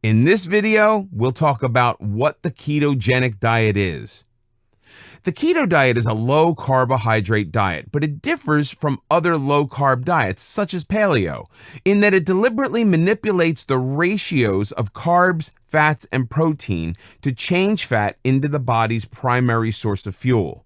In this video, we'll talk about what the ketogenic diet is. The keto diet is a low carbohydrate diet, but it differs from other low carb diets, such as paleo, in that it deliberately manipulates the ratios of carbs, fats, and protein to change fat into the body's primary source of fuel.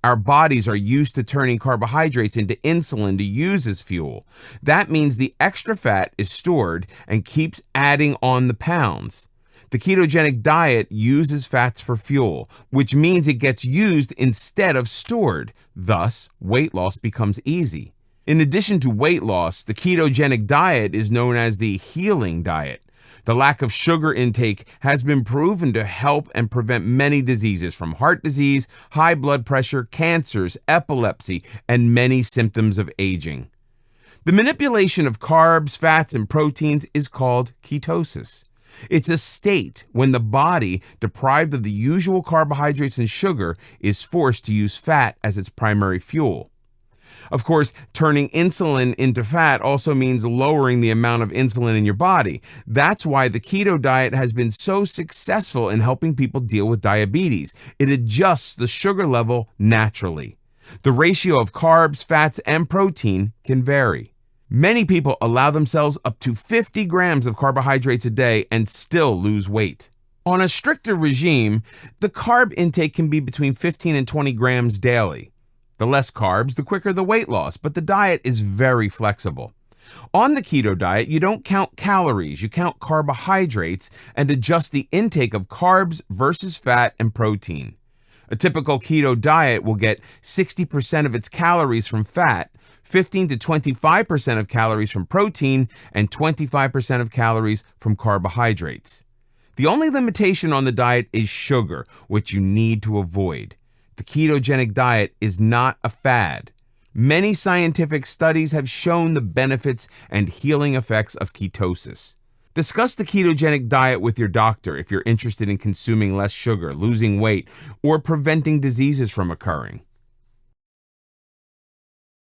Our bodies are used to turning carbohydrates into insulin to use as fuel. That means the extra fat is stored and keeps adding on the pounds. The ketogenic diet uses fats for fuel, which means it gets used instead of stored. Thus, weight loss becomes easy. In addition to weight loss, the ketogenic diet is known as the healing diet. The lack of sugar intake has been proven to help and prevent many diseases, from heart disease, high blood pressure, cancers, epilepsy, and many symptoms of aging. The manipulation of carbs, fats, and proteins is called ketosis. It's a state when the body, deprived of the usual carbohydrates and sugar, is forced to use fat as its primary fuel. Of course, turning insulin into fat also means lowering the amount of insulin in your body. That's why the keto diet has been so successful in helping people deal with diabetes. It adjusts the sugar level naturally. The ratio of carbs, fats, and protein can vary. Many people allow themselves up to 50 grams of carbohydrates a day and still lose weight. On a stricter regime, the carb intake can be between 15 and 20 grams daily. The less carbs, the quicker the weight loss, but the diet is very flexible. On the keto diet, you don't count calories, you count carbohydrates and adjust the intake of carbs versus fat and protein. A typical keto diet will get 60% of its calories from fat, 15 to 25% of calories from protein, and 25% of calories from carbohydrates. The only limitation on the diet is sugar, which you need to avoid. The ketogenic diet is not a fad. Many scientific studies have shown the benefits and healing effects of ketosis. Discuss the ketogenic diet with your doctor if you're interested in consuming less sugar, losing weight, or preventing diseases from occurring.